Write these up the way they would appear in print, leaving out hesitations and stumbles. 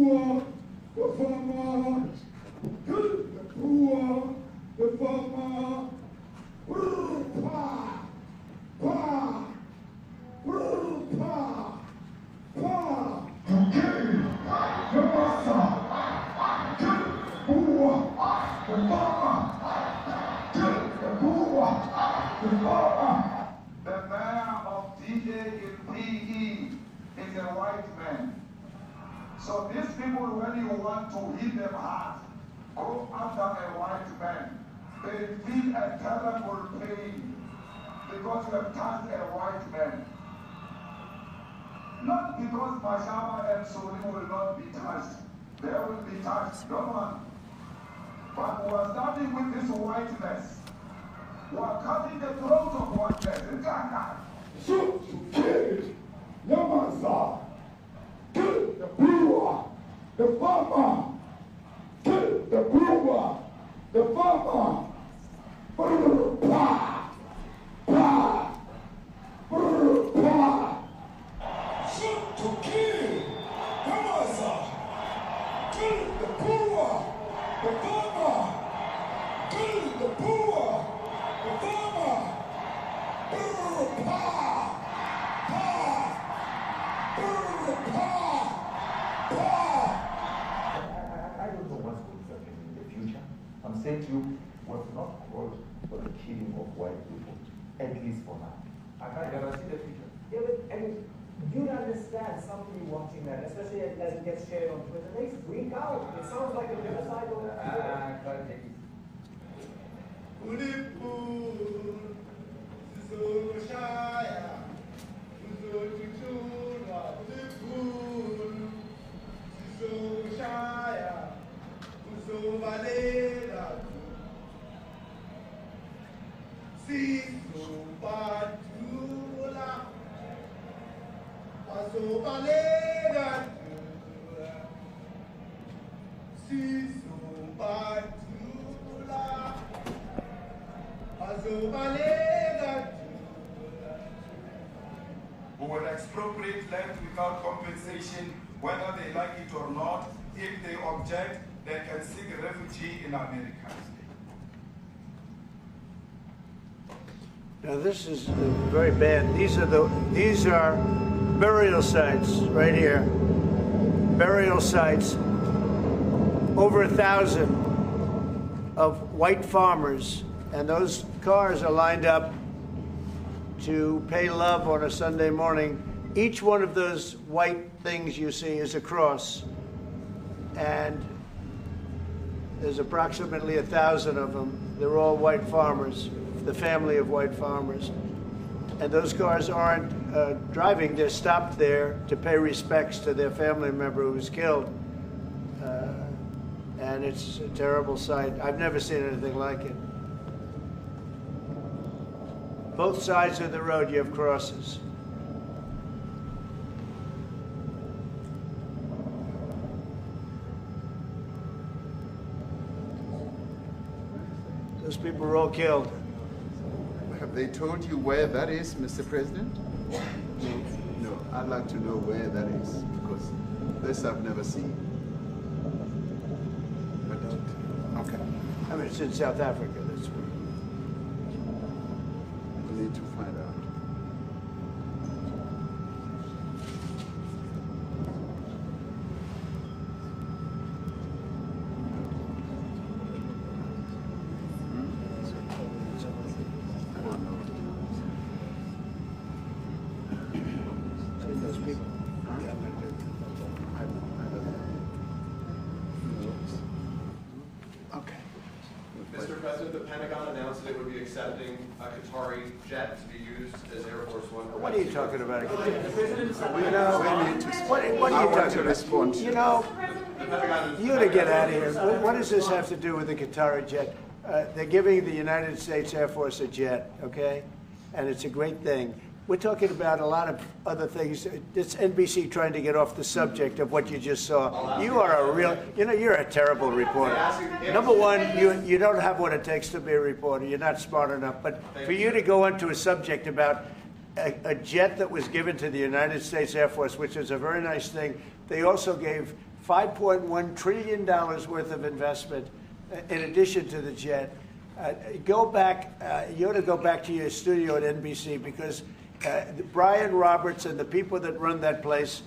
poor, the farmer, kill the poor, the farmer, pa, pa, pa, pa, to kill the master, kill the poor, the farmer, kill the poor, the farmer. The mayor of DJ in PE is a white man. So these people, when you want to hit them hard, go after a white man. They feel a terrible pain because you have touched a white man. Not because Mashama and Soli will not be touched. They will be touched, don't worry. But we are starting with this whiteness. We are cutting the throat of whiteness. Shoot, kill, Yamasa. Kill the brewer, the farmer. Kill the brewer, the farmer. Pa, pa, pa. Shoot to kill, Yamasa. Kill the brewer, the farmer. Kill the brewer, the farmer. Pa, pa. I don't know what's going to happen in the future. I'm saying to you, was not called for the killing of white people, at least for now. I can't guarantee the future. Yeah, but I mean, you'd understand somebody watching that, especially as it gets shared on Twitter. They freak out. It sounds like a genocidal. I can't take it. Who will expropriate land without compensation, whether they like it or not. If they object, they can seek refugee in America. Now this is very bad. These are burial sites right here. Burial sites. Over 1,000 of white farmers, and those cars are lined up to pay love on a Sunday morning. Each one of those white things you see is a cross, and there's approximately 1,000 of them. They're all white farmers, the family of white farmers. And those cars aren't driving, they're stopped there to pay respects to their family member who was killed. And it's a terrible sight. I've never seen anything like it. Both sides of the road you have crosses. Those people were all killed. Have they told you where that is, Mr. President? No, I'd like to know where that is, because this I've never seen. Okay. I mean, it's in South Africa. That's where. We need to find out. Those people. Okay. Mr. President, the Pentagon announced that it would be accepting a Qatari jet to be used as Air Force One. What are you talking about? You know, what are you talking about? You know, you to get out of here. What does this have to do with the Qatari jet? They're giving the United States Air Force a jet, okay? And it's a great thing. We're talking about a lot of other things. It's NBC trying to get off the subject of what you just saw. You are a real, you know, you're a terrible reporter. Number one, you don't have what it takes to be a reporter. You're not smart enough. But for you to go into a subject about a jet that was given to the United States Air Force, which is a very nice thing. They also gave $5.1 trillion worth of investment in addition to the jet. Go back, you ought to go back to your studio at NBC, because Brian Roberts and the people that run that place,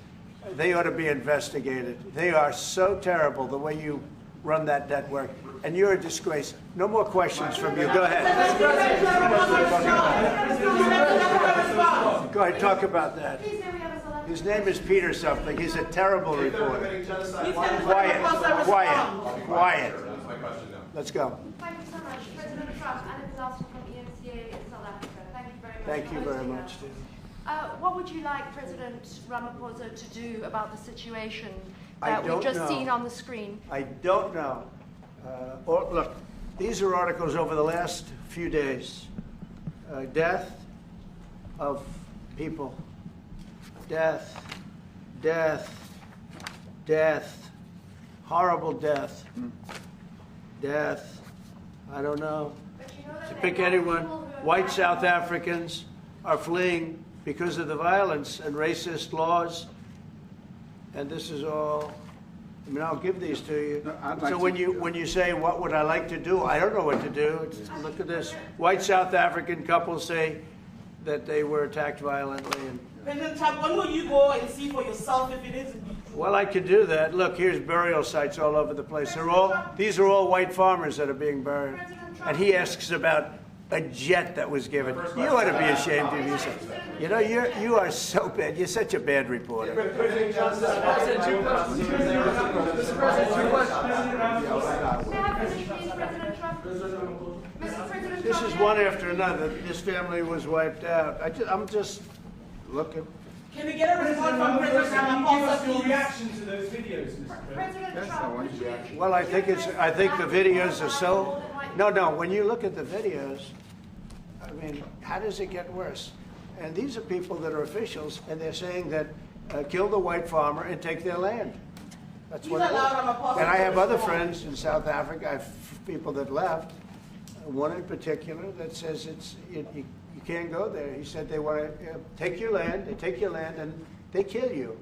they ought to be investigated. They are so terrible the way you run that network, and you're a disgrace. No more questions from you. Go ahead. Go ahead, talk about that. His name is Peter something. He's a terrible reporter. Quiet. That's my question now. Let's go. Thank you so much. President Trump, Anna Disaster from ENCA in South Africa. Thank you very much. Thank you for very hosting much. us. What would you like President Ramaphosa to do about the situation that don't we've just know. seen on the screen? I don't know. Look, these are articles over the last few days. Death of people. Death. Horrible death. Death. I don't know. But you know that To there pick are anyone, people who are white dying. South Africans are fleeing because of the violence and racist laws. And this is all, I mean, I'll give these to you. No, I'd like So to- when you say, what would I like to do? I don't know what to do. Look at this. White South African couple say that they were attacked violently. And, President Trump, when will you go and see for yourself if it is indeed true? well, I could do that. Look, here's burial sites all over the place. These are all white farmers that are being buried. And he asks about a jet that was given. You ought to be ashamed of yourself. You know, you are so bad. You're such a bad reporter. May I have finish, please, President Trump? Mr. President This Trump, is one after another. This family was wiped out. I'm just looking. Can we get a response from President Ramaphosa, please? reaction to those videos, Mr. President Yes, I Trump, want would your you... reaction. Well, I think the videos are so. No, when you look at the videos, I mean, how does it get worse? And these are people that are officials, and they're saying that kill the white farmer and take their land. That's what it Please allow is. Ramaphosa And I to have other respond. friends in South Africa. I have people that left. One in particular that says you can't go there. He said they want to take your land. They take your land and they kill you.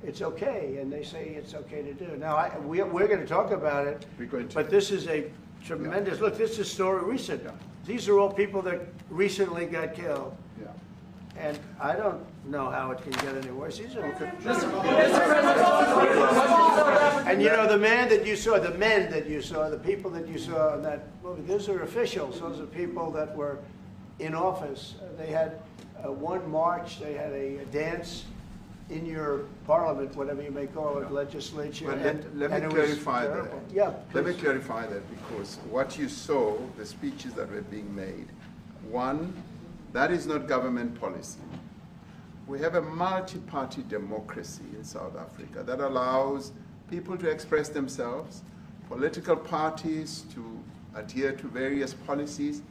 It's okay, and they say it's okay to do. Now we're going to talk about it. We're going to. But this is a tremendous, look, this is a story recent. These are all people that recently got killed. Yeah. And I don't know how it can get any worse. These are, and you know, the men that you saw, the people that you saw in that movie, those are officials. Those are people that were in office. They had one march, they had a dance in your parliament, whatever you may call it, legislature. But and let it me was clarify that. terrible. Yeah, Let me please. clarify that, because what you saw, the speeches that were being made, one, that is not government policy. We have a multi-party democracy in South Africa that allows people to express themselves, political parties to adhere to various policies,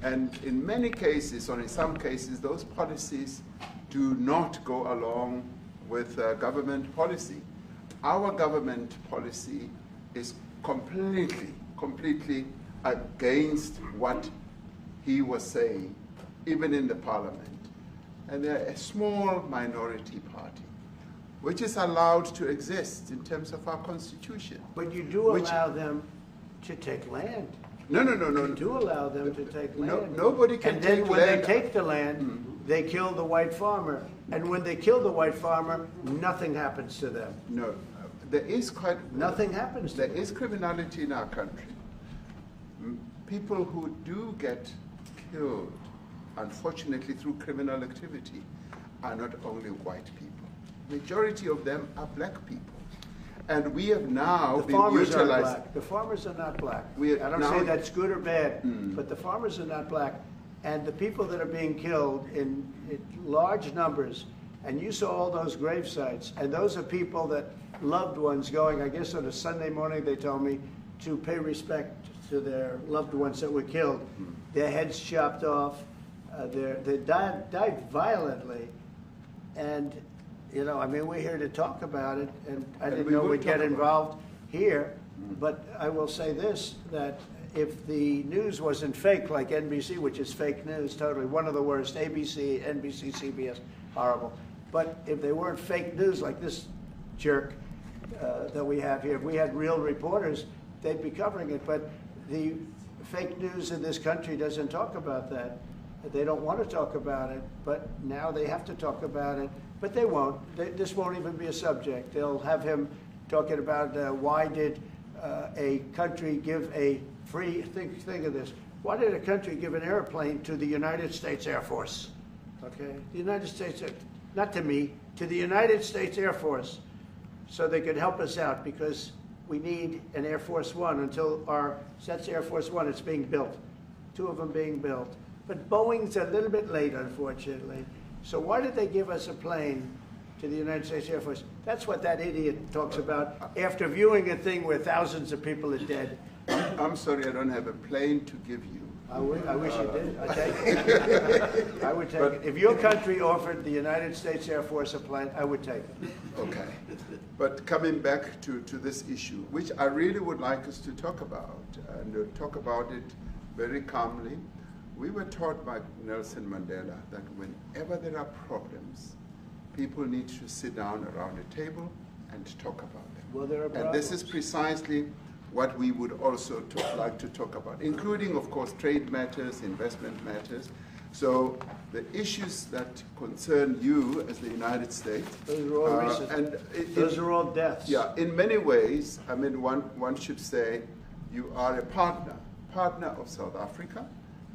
and in many cases, or in some cases, those policies do not go along with government policy. Our government policy is completely against what he was saying, even in the parliament. And they're a small minority party, which is allowed to exist in terms of our constitution. But you do Which- allow them to take land. No. You do allow them to take land. Nobody can And then take when land. they take the land, they kill the white farmer. And when they kill the white farmer, nothing happens to them. No, there is quite... Nothing happens to There them. is criminality in our country. People who do get killed, unfortunately through criminal activity, are not only white people. Majority of them are black people. And we have now The been farmers are utilized... black. The farmers are not black. We- I don't now- say that's good or bad, but the farmers are not black. And the people that are being killed in large numbers, and you saw all those grave sites, and those are people that loved ones going, I guess on a Sunday morning, they told me, to pay respect to their loved ones that were killed. Their heads chopped off. They died violently. And, you know, I mean, we're here to talk about it, and I didn't we know will we'd get talk about it. involved here. But I will say this, that if the news wasn't fake, like NBC, which is fake news, totally, one of the worst, ABC, NBC, CBS, horrible. But if they weren't fake news like this jerk, that we have here. If we had real reporters, they'd be covering it. But the fake news in this country doesn't talk about that. They don't want to talk about it, but now they have to talk about it. But they won't. This won't even be a subject. They'll have him talking about why did a country give a free, think of this, why did a country give an airplane to the United States Air Force? Okay, the United States, not to me, to the United States Air Force, so they could help us out, because we need an Air Force One until that's Air Force One, it's being built. 2 of them being built. But Boeing's a little bit late, unfortunately. So why did they give us a plane to the United States Air Force? That's what that idiot talks about after viewing a thing where thousands of people are dead. I'm sorry, I don't have a plane to give you. I wish you did. I'd take it. I would take it. If your country offered the United States Air Force a plane, I would take it. Okay. But coming back to this issue, which I really would like us to talk about, and talk about it very calmly. We were taught by Nelson Mandela that whenever there are problems, people need to sit down around a table and talk about them. Well, there are problems. And this is precisely what we would also like to talk about, including, of course, trade matters, investment matters. So the issues that concern you as the United States. Those are all recent. Those are all deaths. Yeah, in many ways, I mean, one should say you are a partner of South Africa,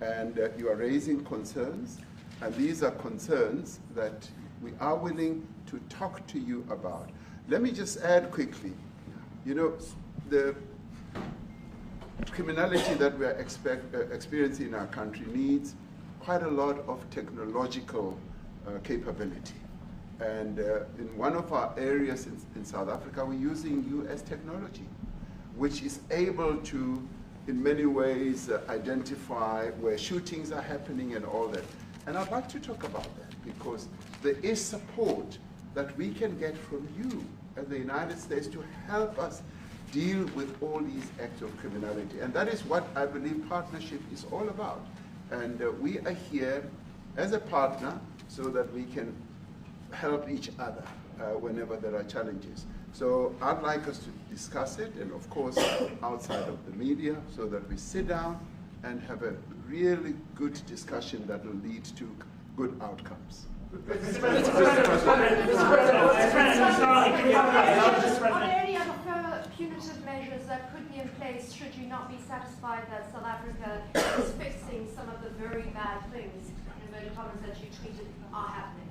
and you are raising concerns, and these are concerns that we are willing to talk to you about. Let me just add quickly, you know, the criminality that we are experiencing in our country needs quite a lot of technological capability. And in one of our areas in South Africa, we're using US technology, which is able to, in many ways, identify where shootings are happening and all that. And I'd like to talk about that, because there is support that we can get from you as the United States to help us deal with all these acts of criminality. And that is what I believe partnership is all about. And we are here as a partner so that we can help each other whenever there are challenges. So I'd like us to discuss it, and of course outside of the media, so that we sit down and have a really good discussion that will lead to good outcomes. Are there any other further punitive measures that could be in place should you not be satisfied that South Africa is fixing some of the very bad things, in inverted commas, that you tweeted are happening?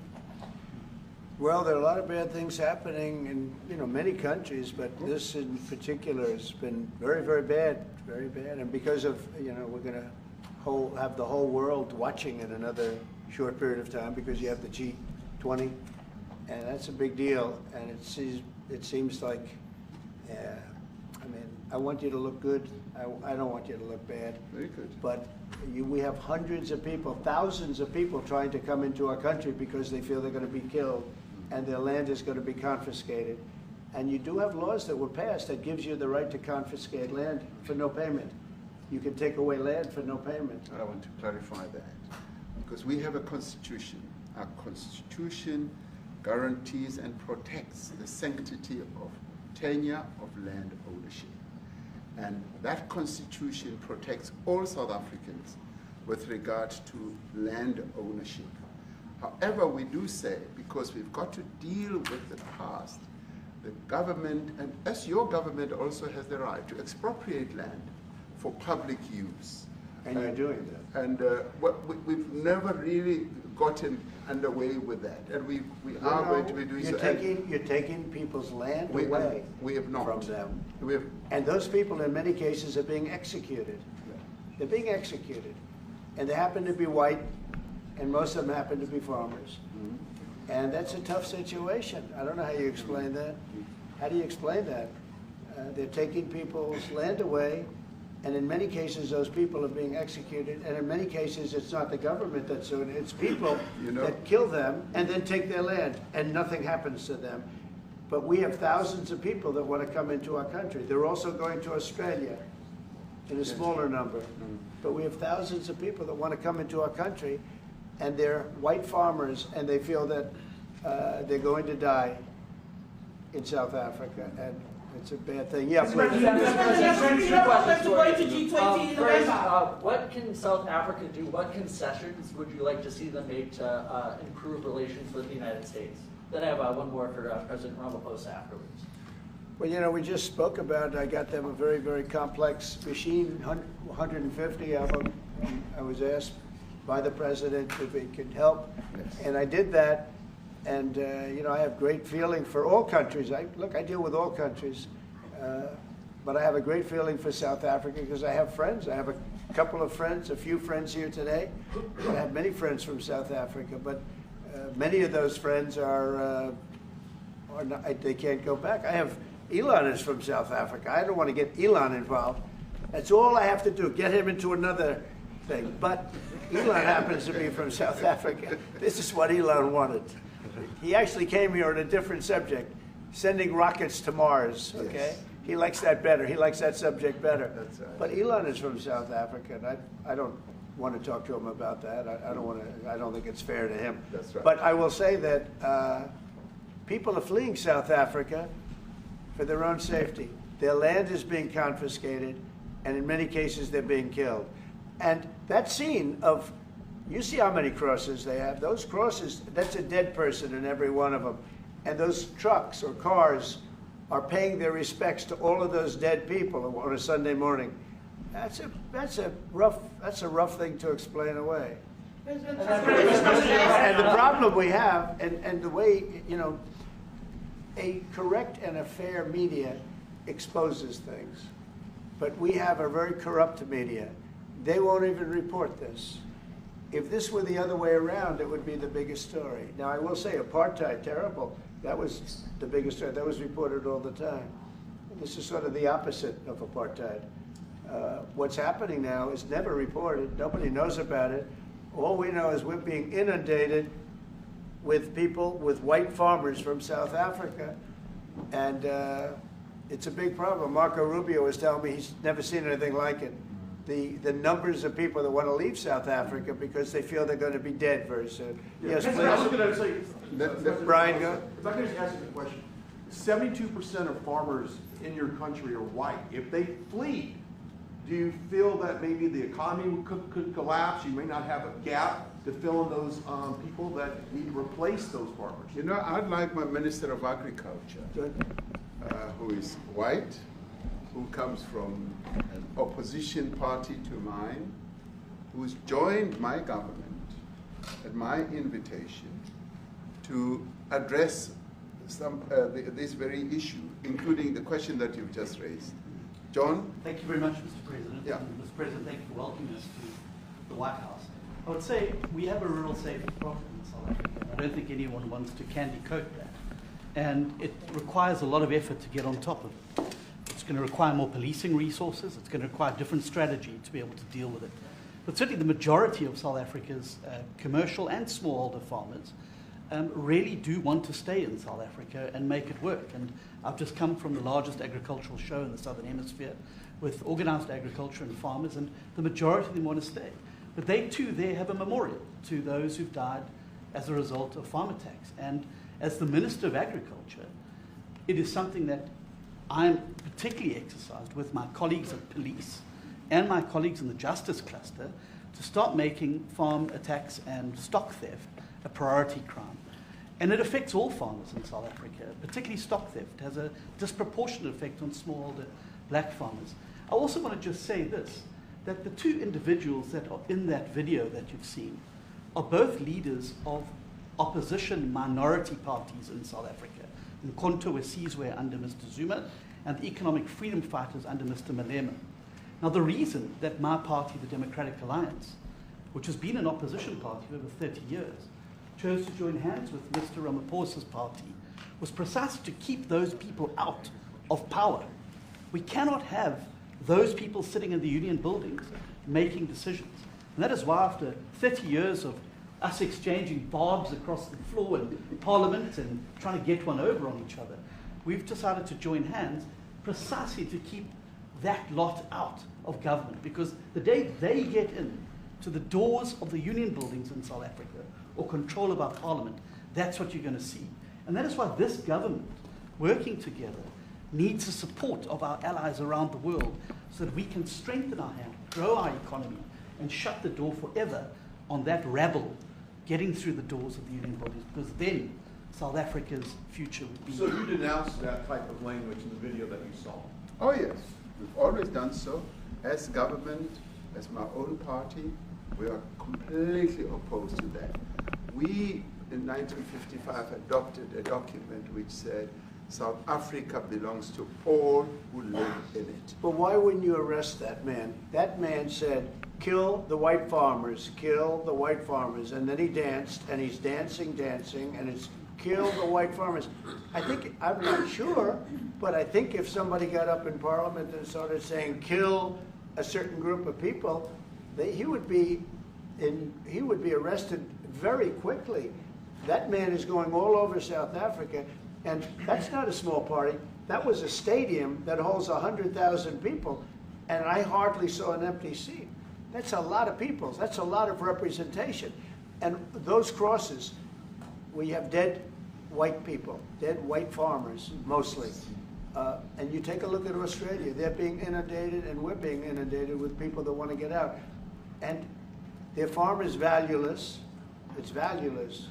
Well, there are a lot of bad things happening in many countries, but this in particular has been very, very bad, very bad. And because of we're going to have the whole world watching in another short period of time, because you have the G20, and that's a big deal. And it seems like, I want you to look good. I don't want you to look bad. Very good. But we have hundreds of people, thousands of people trying to come into our country because they feel they're going to be killed and their land is going to be confiscated. And you do have laws that were passed that gives you the right to confiscate land for no payment. You can take away land for no payment. I want to clarify that, because we have a constitution. Our constitution guarantees and protects the sanctity of tenure of land ownership. And that constitution protects all South Africans with regard to land ownership. However, we do say, because we've got to deal with the past, the government, and as your government also has the right to expropriate land for public use. And you're doing that. And we've never really gotten underway with that. And we are going to be doing so. You're taking people's land away we have not. from them. We have, and those people, in many cases, are being executed. They're being executed. And they happen to be white, and most of them happen to be farmers. Mm-hmm. And that's a tough situation. I don't know how you explain that. How do you explain that? They're taking people's land away, and in many cases, those people are being executed. And in many cases, it's not the government that's doing it. It's people that kill them and then take their land, and nothing happens to them. But we have thousands of people that want to come into our country. They're also going to Australia in a smaller number. Mm-hmm. But we have thousands of people that want to come into our country, and they're white farmers, and they feel that they're going to die. in South Africa, and it's a bad thing. Yeah, Mr. please. President, you have to go to G20 in First, November. what can South Africa do? What concessions would you like to see them make to improve relations with the United States? Then I have one more for President Ramaphosa afterwards. Well, you know, we just spoke about, I got them a very, very complex machine, 150 of them. I was asked by the president if it could help, and I did that. And, you know, I have great feeling for all countries. Look, I deal with all countries, but I have a great feeling for South Africa because I have friends. I have a couple of friends, a few friends here today. I have many friends from South Africa, but many of those friends are not, they can't go back. I have, Elon is from South Africa. I don't want to get Elon involved. That's all I have to do, get him into another thing. But Elon happens to be from South Africa. This is what Elon wanted. He actually came here on a different subject, sending rockets to Mars, okay? Yes. He likes that better. He likes that subject better. That's right. But Elon is from South Africa, and I don't want to talk to him about that. I don't think it's fair to him. That's right. But I will say that people are fleeing South Africa for their own safety. Their land is being confiscated, and in many cases they're being killed. And that scene of, you see how many crosses they have. Those crosses, that's a dead person in every one of them. And those trucks or cars are paying their respects to all of those dead people on a Sunday morning. That's a rough thing to explain away. And the problem we have, and the way, you know, a correct and a fair media exposes things. But we have a very corrupt media. They won't even report this. If this were the other way around, it would be the biggest story. Now, I will say apartheid, terrible. That was the biggest story. That was reported all the time. This is sort of the opposite of apartheid. What's happening now is never reported. Nobody knows about it. All we know is we're being inundated with people, with white farmers from South Africa. And it's a big problem. Marco Rubio was telling me he's never seen anything like it. The numbers of people that want to leave South Africa because they feel they're going to be dead very soon. Yeah. Yes, please. I was going to say, Brian, go. If I could just ask you a question. 72% of farmers in your country are white. If they flee, do you feel that maybe the economy could collapse? You may not have a gap to fill in those people that need to replace those farmers. You know, I'd like my Minister of Agriculture, who is white, who comes from an opposition party to mine, who's joined my government at my invitation to address this very issue, including the question that you've just raised. John? Thank you very much, Mr. President. Yeah. Mr. President, thank you for welcoming us to the White House. I would say we have a rural safety problem in South Africa. I don't think anyone wants to candy coat that. And it requires a lot of effort to get on top of it. It's going to require more policing resources. It's going to require a different strategy to be able to deal with it. But certainly the majority of South Africa's commercial and smallholder farmers really do want to stay in South Africa and make it work. And I've just come from the largest agricultural show in the Southern Hemisphere with organized agriculture and farmers, and the majority of them want to stay. But they too there have a memorial to those who've died as a result of farm attacks. And as the Minister of Agriculture, it is something that I'm particularly exercised with my colleagues at police and my colleagues in the justice cluster to start making farm attacks and stock theft a priority crime. And it affects all farmers in South Africa, particularly stock theft. It has a disproportionate effect on smallholder black farmers. I also want to just say this, that the two individuals that are in that video that you've seen are both leaders of opposition minority parties in South Africa. Mkhonto Wesizwe under Mr. Zuma, and the economic freedom fighters under Mr. Malema. Now, the reason that my party, the Democratic Alliance, which has been an opposition party for over 30 years, chose to join hands with Mr. Ramaphosa's party was precisely to keep those people out of power. We cannot have those people sitting in the union buildings making decisions. And that is why after 30 years of us exchanging barbs across the floor in Parliament and trying to get one over on each other, we've decided to join hands precisely to keep that lot out of government. Because the day they get in to the doors of the union buildings in South Africa or control of our parliament, that's what you're going to see. And that is why this government working together, needs the support of our allies around the world so that we can strengthen our hand, grow our economy, and shut the door forever on that rabble getting through the doors of the union bodies, because then South Africa's future would be... So you denounced that type of language in the video that you saw? Oh yes, we've always done so. As government, as my own party, we are completely opposed to that. We, in 1955, adopted a document which said South Africa belongs to all who live in it. But why wouldn't you arrest that man? That man said, kill the white farmers, kill the white farmers. And then he danced, and he's dancing, and it's kill the white farmers. I think, I'm not sure, but I think if somebody got up in Parliament and started saying kill a certain group of people, he would be arrested very quickly. That man is going all over South Africa, and that's not a small party. That was a stadium that holds 100,000 people, and I hardly saw an empty seat. That's a lot of people. That's a lot of representation. And those crosses, we have dead white people, dead white farmers, mostly. And you take a look at Australia, they're being inundated, and we're being inundated with people that want to get out. And their farm is valueless, it's valueless,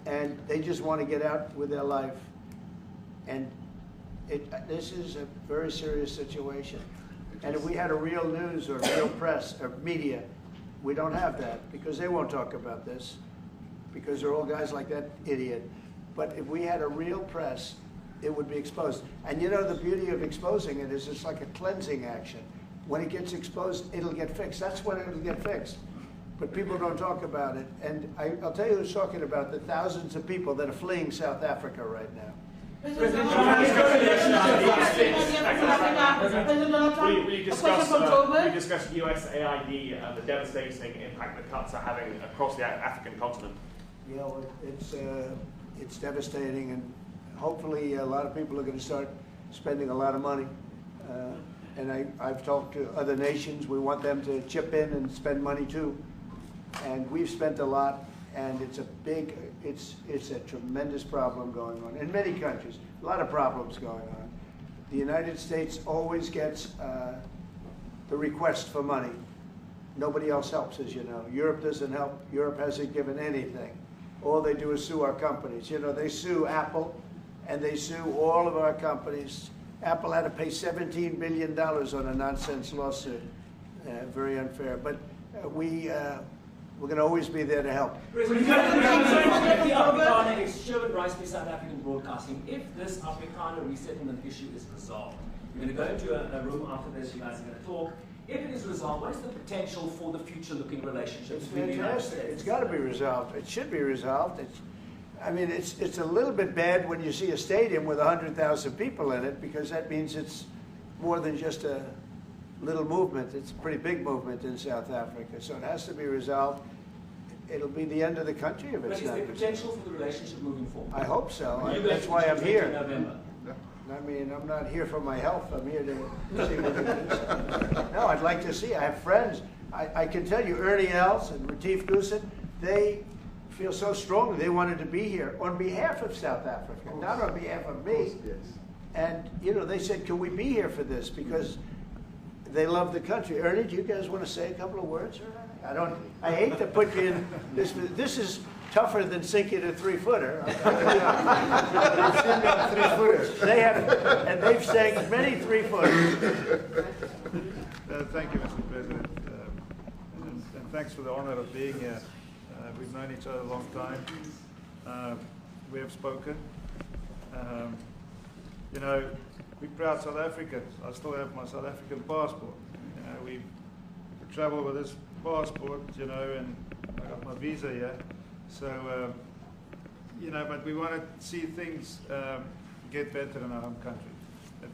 and they just want to get out with their life. And this is a very serious situation. And if we had a real news or real press or media, we don't have that, because they won't talk about this, because they're all guys like that idiot. But if we had a real press, it would be exposed. And you know, the beauty of exposing it is it's like a cleansing action. When it gets exposed, it'll get fixed. That's when it'll get fixed. But people don't talk about it. And I'll tell you who's talking about the thousands of people that are fleeing South Africa right now. We discussed USAID and the devastating impact the cuts are having across the African continent. You know, it's devastating, and hopefully a lot of people are going to start spending a lot of money. And I've talked to other nations. We want them to chip in and spend money too. And we've spent a lot, and it's a tremendous problem going on in many countries. A lot of problems going on. The United States always gets the request for money. Nobody else helps, as you know. Europe doesn't help. Europe hasn't given anything. All they do is sue our companies. You know, they sue Apple, and they sue all of our companies. Apple had to pay $17 billion on a nonsense lawsuit. Very unfair. But we're going to always be there to help. Sherwood Rice, South African Broadcasting. If this Afrikaner resettlement issue is resolved, you're going to go into a room after this, you guys are going to talk. If it is resolved, what is the potential for the future-looking relationship between the United States? It's got to be resolved. It should be resolved. I mean, it's a little bit bad when you see a stadium with 100,000 people in it, because that means it's more than just a little movement. It's a pretty big movement in South Africa, so it has to be resolved. It'll be the end of the country if it's not. But is there potential for the relationship moving forward? I hope so. That's why I'm here. I mean, I'm not here for my health. I'm here to see what it is. No, I'd like to see. I have friends. I can tell you, Ernie Els and Retief Goosen, they feel so strongly they wanted to be here on behalf of South Africa, not on behalf of me. And, you know, they said, can we be here for this? Because they love the country. Ernie, do you guys want to say a couple of words? I hate to put you in this. This is tougher than sinking a 3-footer. They have, and they've sank many 3-footers. Thank you, Mr. President, and thanks for the honor of being here. We've known each other a long time. We have spoken. You know, we're proud South Africans. I still have my South African passport. You know, we travel with this passport, you know, and I got my visa here. So, you know, but we want to see things get better in our home country.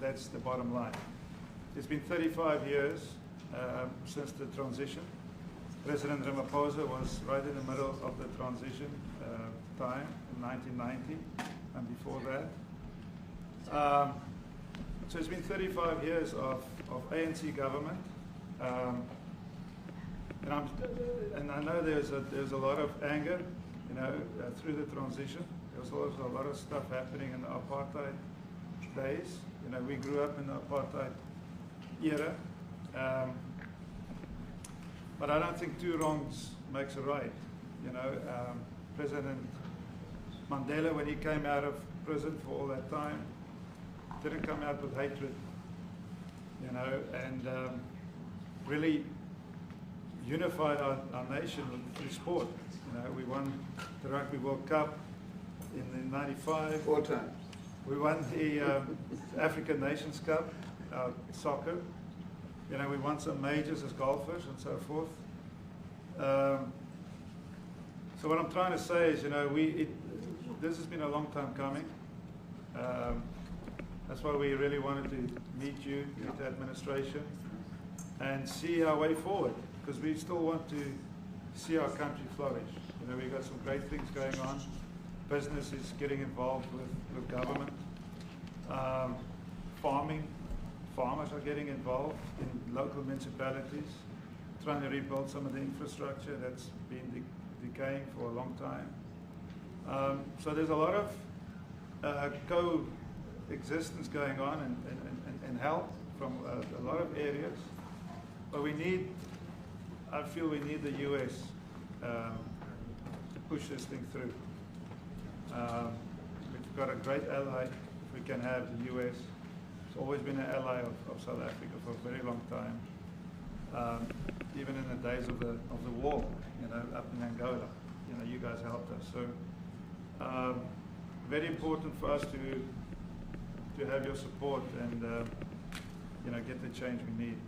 That's the bottom line. It's been 35 years since the transition. President Ramaphosa was right in the middle of the transition time in 1990 and before that. So it's been 35 years of ANC government. And I know there's a lot of anger, you know, through the transition. There was also a lot of stuff happening in the apartheid days. You know, we grew up in the apartheid era. But I don't think two wrongs makes a right. You know, President Mandela, when he came out of prison for all that time, didn't come out with hatred, you know, and really unified our nation through sport. You know, we won the Rugby World Cup in '95. 4 times. We won the African Nations Cup, soccer. You know, we won some majors as golfers and so forth. So what I'm trying to say is, you know, this has been a long time coming. That's why we really wanted to meet you, meet the administration, and see our way forward, because we still want to see our country flourish. You know, we've got some great things going on. Business is getting involved with government. Farmers are getting involved in local municipalities, trying to rebuild some of the infrastructure that's been decaying for a long time. So there's a lot of coexistence going on and help from a lot of areas. But I feel we need the US to push this thing through. We've got a great ally. If we can have the US. It's always been an ally of South Africa for a very long time. Even in the days of the war, you know, up in Angola, you know, you guys helped us. So very important for us to have your support and you know, get the change we need.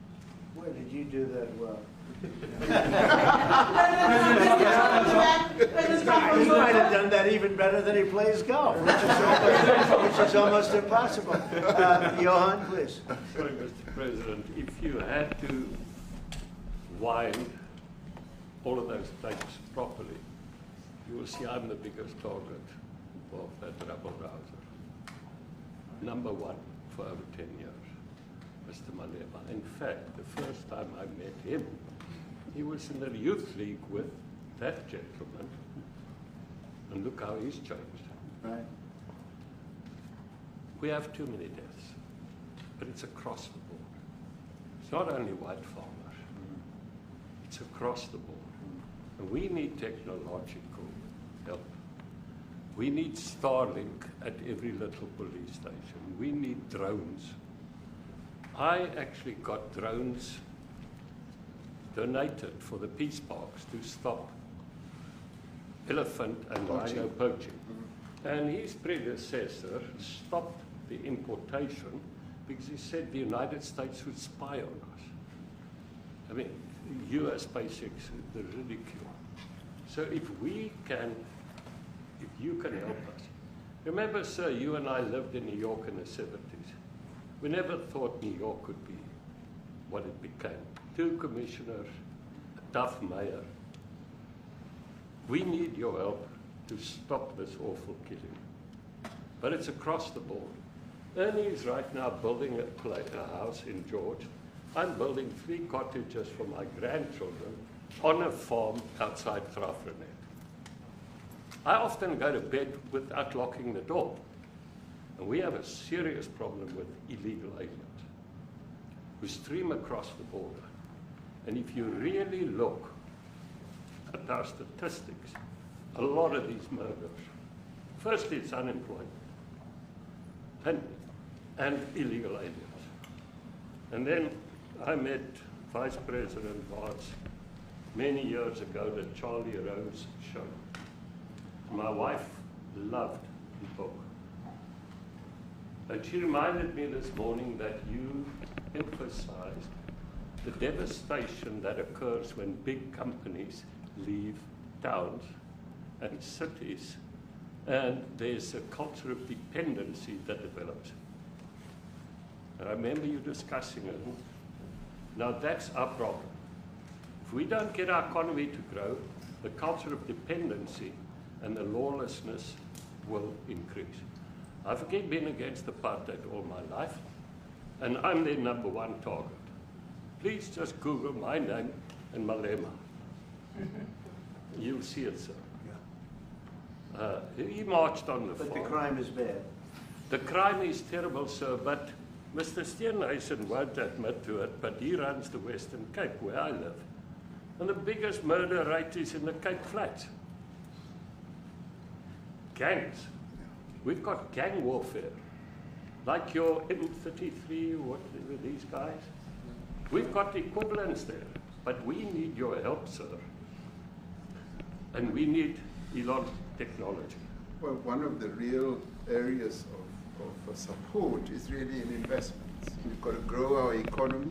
Where did you do that well? He might have done that even better than he plays golf, which is almost impossible. Johan, please. Sorry, Mr. President, if you had to wind all of those tapes properly, you will see I'm the biggest target of that rabble-rouser. #1 for over 10 years, Mr. Malema. In fact, the first time I met him, he was in the youth league with that gentleman, and look how he's changed. Right. We have too many deaths, but it's across the board. It's not only white farmers, it's across the board. And we need technological help. We need Starlink at every little police station. We need drones. I actually got drones donated for the peace parks to stop elephant and rhino poaching. And his predecessor stopped the importation because he said the United States would spy on us. I mean, US basics, the ridicule. So if you can help us. Remember, sir, you and I lived in New York in the 70s. We never thought New York could be what it became. 2 commissioners, a tough mayor. We need your help to stop this awful killing. But it's across the board. Ernie is right now building a house in George. I'm building 3 cottages for my grandchildren on a farm outside Graaff-Reinet. I often go to bed without locking the door. And we have a serious problem with illegal aliens who stream across the border. And if you really look at our statistics, a lot of these murders, firstly it's unemployment and illegal aliens. And then I met Vice President Barnes many years ago at the Charlie Rose show. My wife loved the book. And she reminded me this morning that you emphasized the devastation that occurs when big companies leave towns and cities, and there's a culture of dependency that develops. And I remember you discussing it. Now that's our problem. If we don't get our economy to grow, the culture of dependency and the lawlessness will increase. I've again been against apartheid all my life, and I'm their #1 target. Please just Google my name and Malema. You'll see it, sir. He marched on the farm. But the crime is bad. The crime is terrible, sir, but Mr. Steenhuisen won't admit to it, but he runs the Western Cape, where I live. And the biggest murder rate is in the Cape Flats. Gangs. We've got gang warfare. Like your M33, whatever these guys. We've got equivalents there, but we need your help, sir. And we need Elon technology. Well, one of the real areas of support is really in investments. We've got to grow our economy,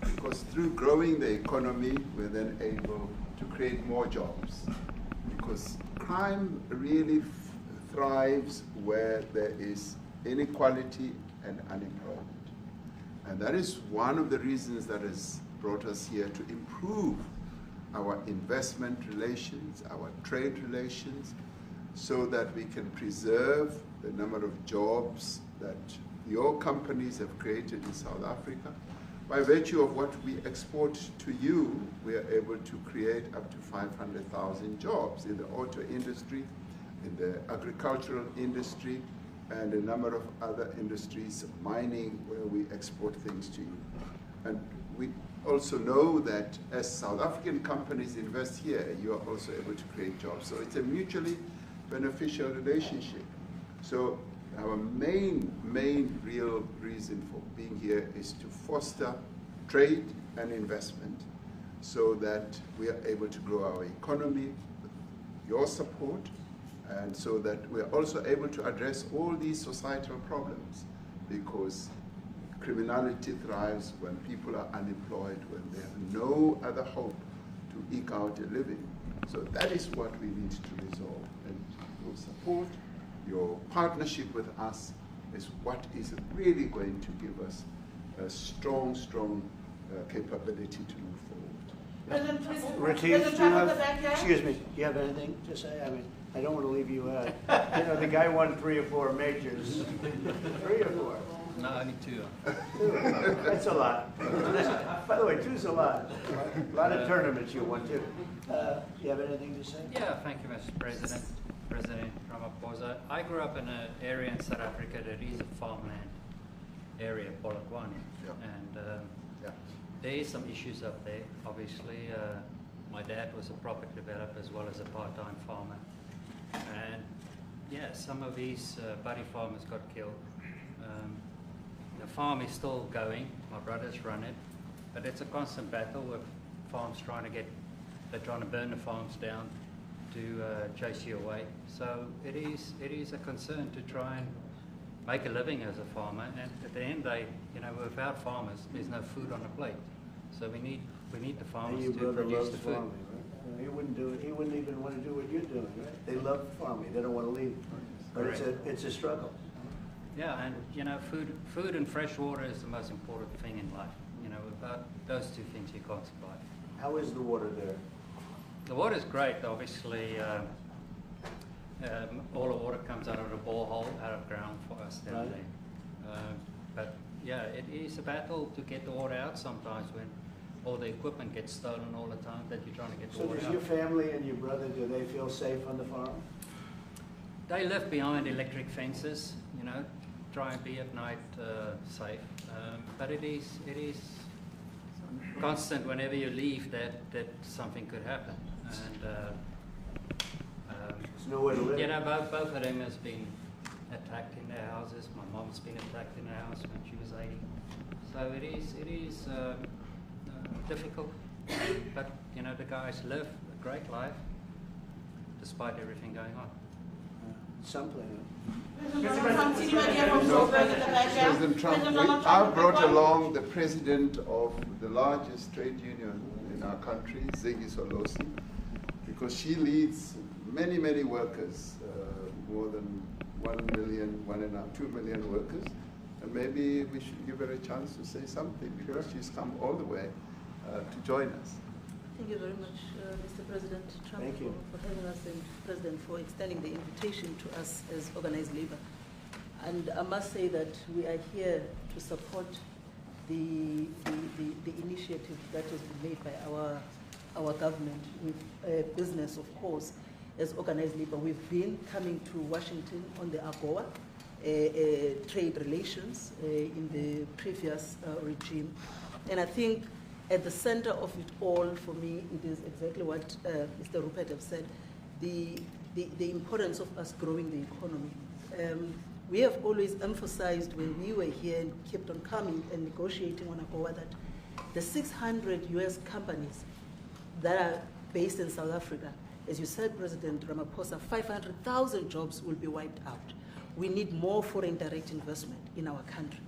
because through growing the economy, we're then able to create more jobs. Because crime really thrives where there is inequality and unemployment. And that is one of the reasons that has brought us here, to improve our investment relations, our trade relations, so that we can preserve the number of jobs that your companies have created in South Africa. By virtue of what we export to you, we are able to create up to 500,000 jobs in the auto industry, in the agricultural industry, and a number of other industries, mining, where we export things to you. And we also know that as South African companies invest here, you are also able to create jobs. So it's a mutually beneficial relationship. So our main real reason for being here is to foster trade and investment, so that we are able to grow our economy with your support, and so that we are also able to address all these societal problems, because criminality thrives when people are unemployed, when they have no other hope to eke out a living. So that is what we need to resolve. And your support, your partnership with us is what is really going to give us a strong capability to move forward. Retief, do you have, excuse me, do you have anything to say? I mean, I don't want to leave you out. You know, the guy won 3 or 4 majors. 3 or 4? No, only 2. 2. That's a lot. By the way, 2's a lot. A lot of tournaments you won too. Do you have anything to say? Yeah, thank you, Mr. President. President Ramaphosa. I grew up in an area in South Africa that is a farmland area, Polokwane. And there is some issues up there. Obviously, my dad was a property developer as well as a part-time farmer. And yeah, some of these buddy farmers got killed. The farm is still going. My brothers run it, but it's a constant battle with farms they're trying to burn the farms down to chase you away. So it is a concern to try and make a living as a farmer. And at the end of the day, you know, without farmers, there's no food on the plate. So we need the farmers to produce the food. Farming, right? He wouldn't do it. He wouldn't even want to do what you're doing, right? They love farming. They don't want to leave. But it's a struggle. Yeah, and you know, food and fresh water is the most important thing in life. You know, without those 2 things, you can't survive. How is the water there? The water's great. Obviously, all the water comes out of the borehole, out of ground for us down there. But yeah, it is a battle to get the water out sometimes when all the equipment gets stolen all the time that you're trying to get the water out. So does your family and your brother, do they feel safe on the farm? They live behind electric fences, you know, try and be at night safe. But it is constant whenever you leave that something could happen. And there's nowhere to live. You know, both of them has been attacked in their houses. My mom's been attacked in her house when she was 80. So it is difficult. But you know, the guys live a great life despite everything going on. Something. President Trump, I brought along the president of the largest trade union in our country, Ziggy Solosi, because she leads many workers, more than 1 million, 2 million workers, and maybe we should give her a chance to say something, because she's come all the way to join us. Thank you very much, Mr. President Trump, for having us, and President, for extending the invitation to us as organized labor. And I must say that we are here to support the initiative that has been made by our government with business, of course, as organized labor. We've been coming to Washington on the AGOA trade relations in the previous regime. And I think at the center of it all, for me, it is exactly what Mr. Rupert has said, the importance of us growing the economy. We have always emphasized when we were here and kept on coming and negotiating on AGOA that the 600 US companies that are based in South Africa, as you said, President Ramaphosa, 500,000 jobs will be wiped out. We need more foreign direct investment in our country.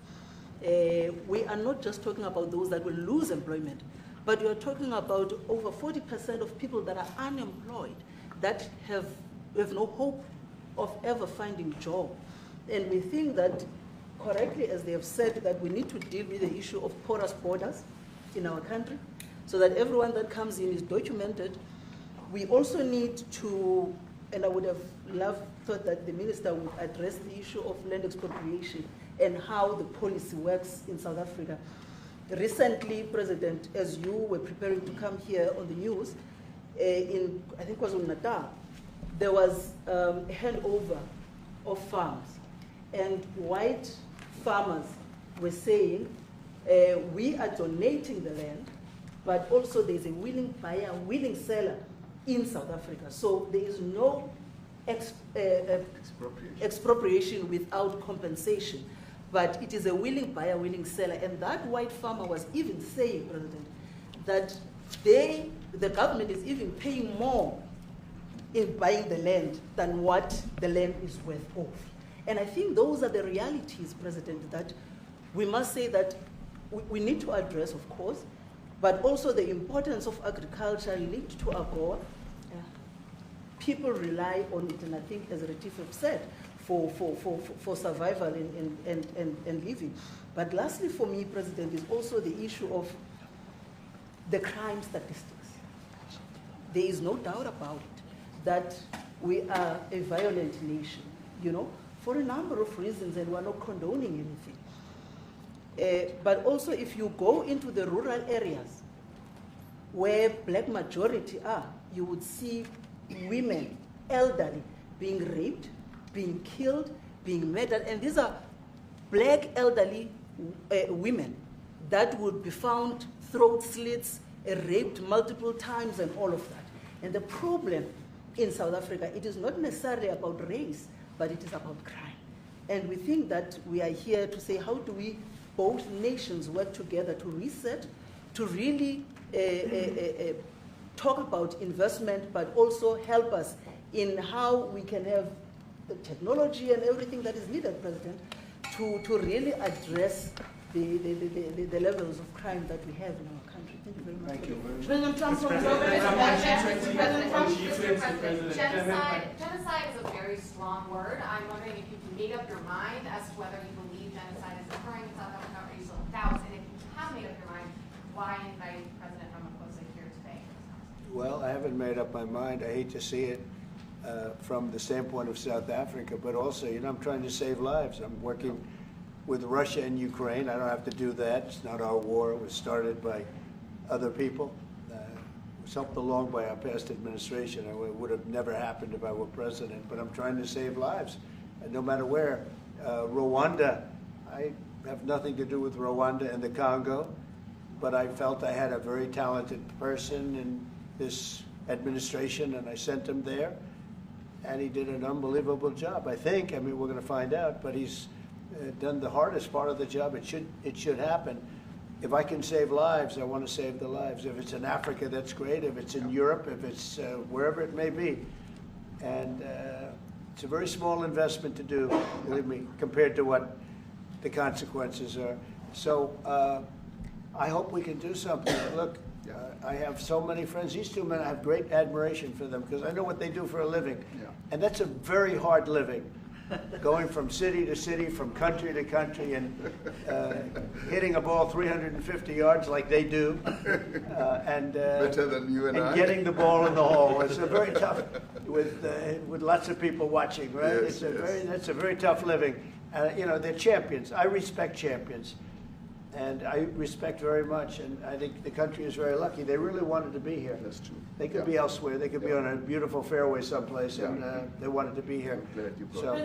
We are not just talking about those that will lose employment, but we are talking about over 40% of people that are unemployed, that have no hope of ever finding a job. And we think that, correctly, as they have said, that we need to deal with the issue of porous borders in our country, so that everyone that comes in is documented. We also need to, and I would have thought that the minister would address the issue of land expropriation and how the policy works in South Africa. Recently, President, as you were preparing to come here on the news, in, I think it was in Natal, there was a handover of farms. And white farmers were saying, we are donating the land, but also there's a willing buyer, willing seller in South Africa. So there is no expropriation without compensation, but it is a willing buyer, willing seller. And that white farmer was even saying, President, that the government is even paying more in buying the land than what the land is worth of. And I think those are the realities, President, that we must say that we need to address, of course, but also the importance of agriculture linked to AGOA. People rely on it, and I think, as Retief said, for survival and living. But lastly, for me, President, is also the issue of the crime statistics. There is no doubt about it that we are a violent nation, you know, for a number of reasons, and we're not condoning anything. But also, if you go into the rural areas where black majority are, you would see women, elderly, being raped, being killed, being murdered, and these are black elderly women that would be found throat slits, raped multiple times, and all of that. And the problem in South Africa, it is not necessarily about race, but it is about crime. And we think that we are here to say, how do we, both nations, work together to reset, to really talk about investment, but also help us in how we can have the technology and everything that is needed, President, to really address the levels of crime that we have in our country. Thank you very much. Thank you very much. President Trump, genocide is a very strong word. I'm wondering if you can make up your mind as to whether you believe genocide is occurring in South Africa, or you still doubt, and if you have made up your mind, why invite President Ramaphosa here today? Well, I haven't made up my mind. I hate to see it from the standpoint of South Africa, but also, you know, I'm trying to save lives. I'm working with Russia and Ukraine. I don't have to do that. It's not our war. It was started by other people. It was helped along by our past administration. It would have never happened if I were president, but I'm trying to save lives. And no matter where. Rwanda, I have nothing to do with Rwanda and the Congo, but I felt I had a very talented person in this administration, and I sent him there, and he did an unbelievable job, I think. I mean, we're going to find out, but he's done the hardest part of the job. It should happen. If I can save lives, I want to save the lives. If it's in Africa, that's great. If it's in Europe, if it's wherever it may be. And it's a very small investment to do, believe me, compared to what the consequences are. So I hope we can do something. Look, I have so many friends. These two men, I have great admiration for them because I know what they do for a living. Yeah. And that's a very hard living. Going from city to city, from country to country, and hitting a ball 350 yards like they do, and better than you and I. Getting the ball in the hole. It's a very tough, with lots of people watching, right? Yes, That's a very tough living. You know, they're champions. I respect champions, And I respect very much, and I think the country is very lucky. They really wanted to be here. That's true. They could be elsewhere. They could be on a beautiful fairway someplace, and they wanted to be here. So, my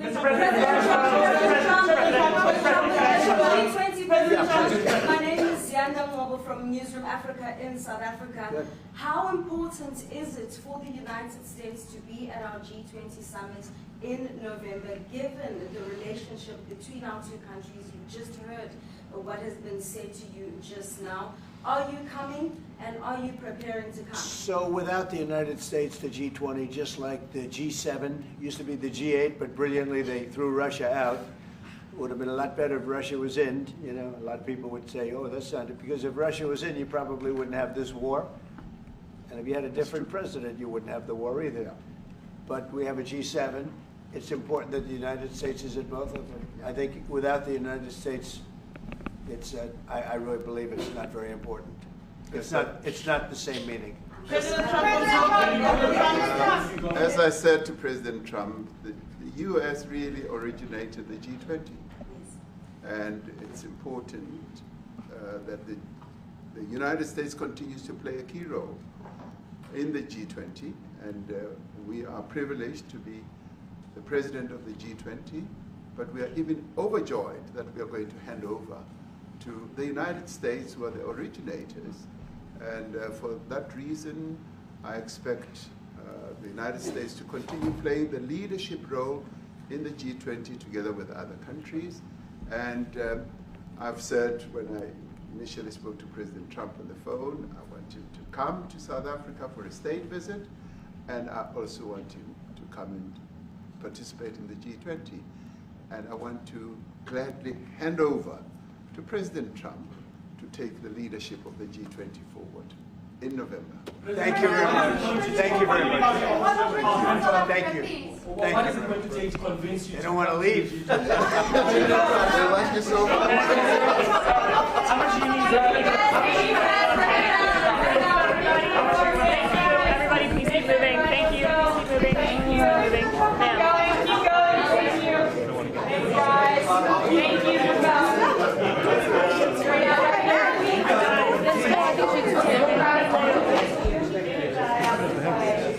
name is Yanda Ngobo from Newsroom Africa in South Africa. Good. How important is it for the United States to be at our G20 summit in November, given the relationship between our two countries? You just heard what has been said to you just now. Are you coming, and are you preparing to come? So without the United States, the G20, just like the G7, used to be the G8, but brilliantly they threw Russia out. It would have been a lot better if Russia was in. You know, a lot of people would say, oh, that's not it. Because if Russia was in, you probably wouldn't have this war. And if you had a different president, you wouldn't have the war either. But we have a G7. It's important that the United States is in both of them. I think without the United States, it's I really believe it's not very important. It's not the same meaning. As I said to President Trump, the U.S. really originated the G20. And it's important that the United States continues to play a key role in the G20. And we are privileged to be the president of the G20, but we are even overjoyed that we are going to hand over to the United States, who are the originators. And for that reason, I expect the United States to continue playing the leadership role in the G20 together with other countries. And I've said when I initially spoke to President Trump on the phone, I want him to come to South Africa for a state visit, and I also want him to come and participate in the G20. And I want to gladly hand over to President Trump to take the leadership of the G20 forward in November. Thank you very much. Thank you very much. Thank you. What is it going to take to convince you? They don't want to leave. They want you so much. How much do you need? Everybody, please keep moving. Thank you. Keep moving. Keep moving. Keep going. Thank you. Thanks, guys. Thank you.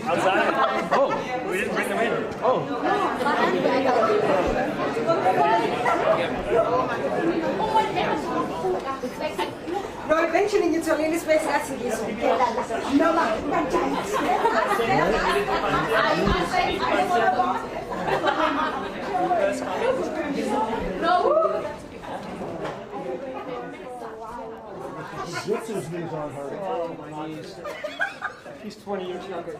Outside? Oh, we didn't bring them in. Oh. No, eventually you tell me space that's it. No, Jitsu's knees on her. Oh, my knees. He's 20 years younger.